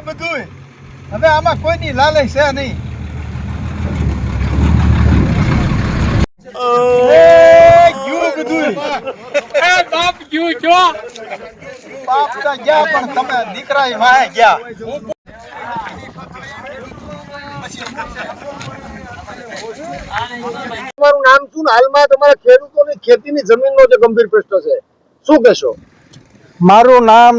બધું હવે આમાં કોઈની લાલચ છે નહીં. ગયું બધું બાપ ગયું જો બાપ તો ગયા પણ તમે દીકરા વાહે ગયા. તમારું નામ શું ને હાલમાં તમારા ખેડૂતોની ખેતીની જમીનનો જે ગંભીર પ્રશ્ન છે શું કહેશો? મારું નામ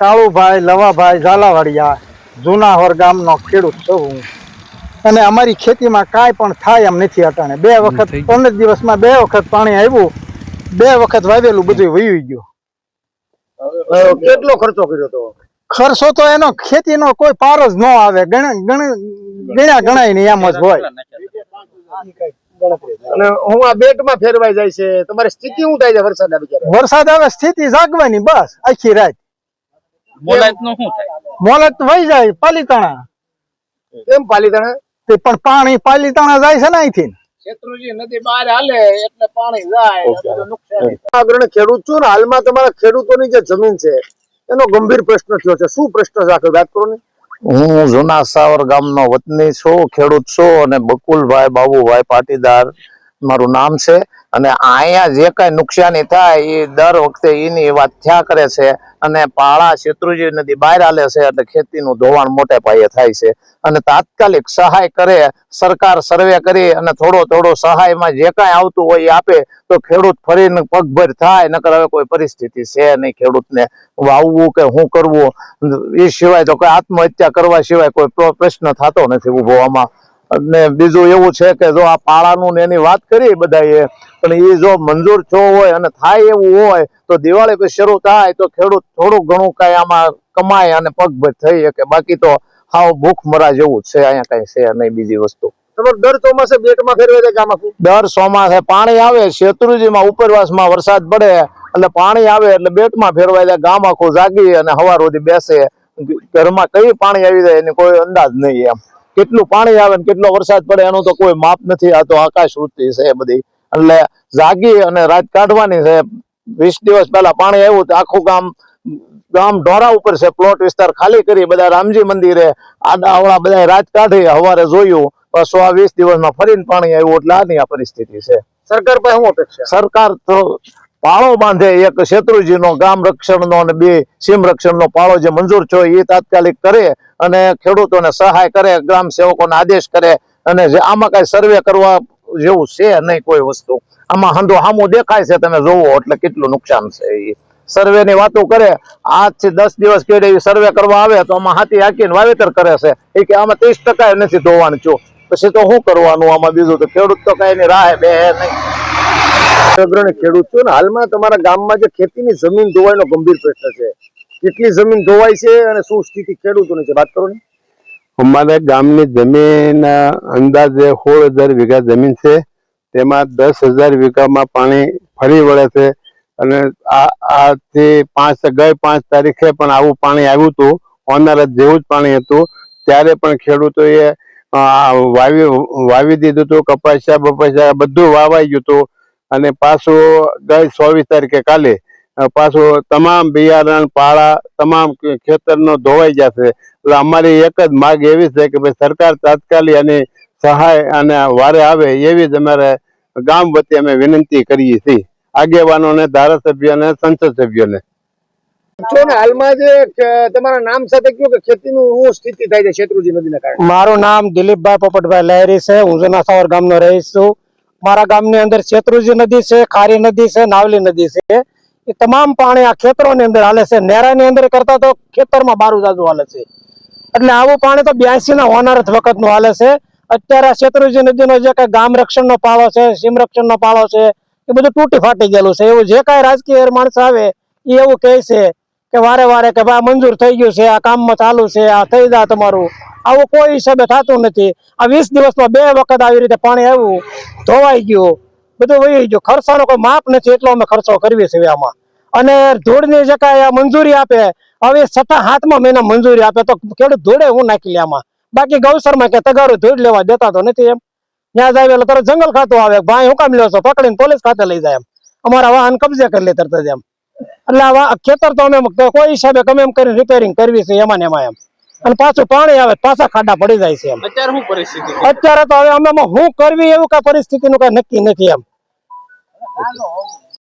કાળુભાઈ લવાભાઈ ઝાલાવાડિયા, જુનાહોર ગામનો ખેડૂત છું હું. અને અમારી ખેતીમાં કાંઈ પણ થાય એમ નથી અટાણે. 2 વખત 15 દિવસમાં 2 વખત પાણી આવ્યું, 2 વખત વાવેલું બધું વહી ગયું. કેટલો ખર્ચો કર્યો હતો? ખર્ચો તો એનો ખેતીનો કોઈ પાર જ ન આવે, ગણ્યા ગણાય નહીં એમ જ હોય. અને હું આ બેટમાં ફેરવાઈ જાય છે, તમારી સ્થિતિ શું થાય છે વરસાદ આવે ત્યારે? વરસાદ આવે સ્થિતિ જાગવાની બસ આખી રાત. મોલાત નું શું થાય? મોલત વહી જાય પાલીતાણા. કેમ પાલીતાણા? તે પણ પાણી પાલીતાણા જાય છે ને અહીંથી. શેત્રુંજી નદી બહાર હાલે એટલે પાણી જાય, બધું નુકસાન. અગ્રણી ખેડૂત છું ને, હાલમાં તમારા ખેડૂતોની જે જમીન છે એનો ગંભીર પ્રશ્ન થયો છે. શું પ્રશ્ન છે આખો વાત કરો ને? હું જૂના સાવર ગામનો વતની છું, ખેડૂત છું અને બકુલભાઈ બાબુભાઈ પાટીદાર મારું નામ છે. અને અહીંયા જે કઈ નુકસાની થાય એ દર વખતે એની વાત થયા કરે છે. અને પાળા શેત્રુંજી નદી બહાર હાલે છે એટલે ખેતીનું ધોવાણ મોટે પાયે થાય છે. અને તાત્કાલિક સહાય કરે સરકાર, સર્વે કરી અને થોડો સહાયમાં જે કાંઈ આવતું હોય એ આપે તો ખેડૂત ફરીને પગભર થાય. નકર હવે કોઈ પરિસ્થિતિ છે નહીં ખેડૂતને વાવવું કે શું કરવું એ સિવાય તો કોઈ આત્મહત્યા કરવા સિવાય કોઈ પ્રશ્ન થતો નથી ઉભો આમાં. અને બીજું એવું છે કે જો આ પાળાનું ને એની વાત કરી બધાએ, પણ એ જો મંજૂર થયો હોય અને થાય એવું હોય તો દિવાળી પછી શરૂ થાય તો ખેડૂત થોડું ઘણું કઈ આમાં કમાય અને પગભર થઈ શકે. બાકી તો હાવ ભૂખ મરા જેવું જ છે, અહીંયા કઈ છે નહીં બીજી વસ્તુ. તમારે દર ચોમાસે બેટમાં ફેરવાઈ જાય ગામ આખું? દર ચોમાસે પાણી આવે, શેત્રુંજીમાં ઉપરવાસમાં વરસાદ પડે એટલે પાણી આવે એટલે બેટમાં ફેરવાઈ જાય. ગામ આખું જાગી અને સવાર સુધી બેસે. ઘરમાં કઈ પાણી આવી જાય એની કોઈ અંદાજ નહીં. એમ કેટલું પાણી આવે ને કેટલો વરસાદ પડે એનું તો કોઈ માપ નથી. આ તો આકાશ વૃત્તિ છે બધી. એટલે જાગી અને રાત કાઢવાની છે. 20 દિવસ પહેલા પાણી આવ્યું તો આખું ગામ ઢોરા ઉપર છે, પ્લોટ વિસ્તાર ખાલી કરી બધા રામજી મંદિરે આડાવડા બધા રાત કાઢી. સવારે જોયું પાછું આ 20 દિવસમાં ફરીને પાણી આવ્યું. એટલે આની આ પરિસ્થિતિ છે. સરકાર પાસે શું અપેક્ષા? સરકાર તો પાળો બાંધે, એક શેત્રુંજીનો ગામ રક્ષણનો અને 2 સીમ રક્ષણનો પાળો જે મંજૂર થયો એ તાત્કાલિક કરે અને ખેડૂતોને સહાય કરે, ગ્રામ સેવકોને આદેશ કરે. અને જે આમાં કઈ સર્વે કરવા જેવું છે નહીં કોઈ વસ્તુ. આમાં હંધો હામું દેખાય છે, તમે જોવો એટલે કેટલું નુકસાન છે. એ સર્વે ની વાતો કરે, 8 થી 10 દિવસ કેડે સર્વે કરવા આવે તો આમાં હાથી હાકીને વાવેતર કરે છે. એ કે આમાં 30% નથી ધોવાનું છું, પછી તો શું કરવાનું આમાં? બીજું તો ખેડૂત તો કઈ ની રાહે બે નહીં. અગ્રણી ખેડૂત છું ને, હાલમાં તમારા ગામમાં જે ખેતીની જમીન ધોવાયનો ગંભીર પ્રશ્ન છે, કેટલી જમીન ધોવાય છે અને શું સ્થિતિ ખેડૂતોની છે વાત કરો ને? અમારે ગામની જમીન અંદાજે 16,000 વીઘા જમીન છે. તેમાં 10,000 વીઘામાં પાણી ફરી વળે છે. અને આજથી 5 તારીખે પણ આવું પાણી આવ્યું હતું, ઓનર જેવું જ પાણી હતું. ત્યારે પણ ખેડૂતોએ વાવી દીધું હતું, કપાસિયા બધું વાવાઈ ગયું હતું. અને પાછું ગઈ 24 તારીખે કાલે પાછું તમામ બિયારણ પાળા તમામ ખેતરનો ધોવાઈ જશે. એટલે અમારી એક જ માગ એવી છે કે ભાઈ સરકાર તાત્કાલિક અને સહાય અને વારે આવે એવી જ અમારે ગામ વતી અમે વિનંતી કરીએ છીએ આગેવાનોને, ધારાસભ્યોને, સંસદ સભ્યોને. હાલમાં જે તમારા નામ સાથે કયો કે ખેતીનું શું સ્થિતિ થાય છે શેત્રુંજી નદીના કારણે? મારું નામ દિલીપભાઈ પોપટભાઈ લહેરી છે. હું જૂના સાવર ગામનો રહીશ છું. મારા ગામની અંદર શેત્રુંજી નદી છે, ખારી નદી છે, નાવલી નદી છે. એ તમામ પાણી આ ખેતરોની અંદર હાલે છે. નેરાની અંદર કરતા તો ખેતરમાં બારું જાજુ હાલે છે. એટલે આવું પાણી તો 82 હોનારત વખત નું હાલે છે. અત્યારે શેત્રુંજી નદીનો જે કઈ ગામ રક્ષણનો પાળો છે, સીમ રક્ષણનો પાળો છે, એ બધું તૂટી ફાટી ગયેલું છે. એવું જે કઈ રાજકીય માણસ આવે એ એવું કહે છે કે વારે કે ભાઈ મંજૂર થઈ ગયું છે, આ કામમાં ચાલુ છે, આ થઈ જાય તમારું. આવું કોઈ હિસાબે થતું નથી. આ 20 દિવસમાં 2 વખત આવી રીતે પાણી આવ્યું, ધોવાઈ ગયું, બધું વહી ગયું. ખર્ચાનો કોઈ માપ નથી, એટલો અમે ખર્ચો કરવી છે આમાં. અને ધૂળની જે કાંઈ મંજૂરી આપે, હવે 7મા મહિના મંજૂરી આપે તો ખેડૂત ધૂળે હું નાખી લે આમાં. બાકી ગૌસરમાં કે તગારું ધૂળ લેવા દેતા તો નથી. એમ ત્યાં જાય એટલે તરત જંગલ ખાતું આવે, ભાઈ હું કામ લ્યો છો, પકડીને પોલીસ ખાતે લઈ જાય. એમ અમારા વાહન કબજે કરી લે તરત જ. એમ એટલે ખેતર તો અમે કોઈ હિસાબે ગમે એમ કરીને રિપેરિંગ કરવી છે એમાં ને એમાં. એમ અને પાછું પાણી આવે પાછા ખાડા પડી જાય છે એમ અત્યારે શું પરિસ્થિતિ અત્યારે તો હવે અમે શું કરવી એવું કઈ પરિસ્થિતિનું કઈ નક્કી નથી એમ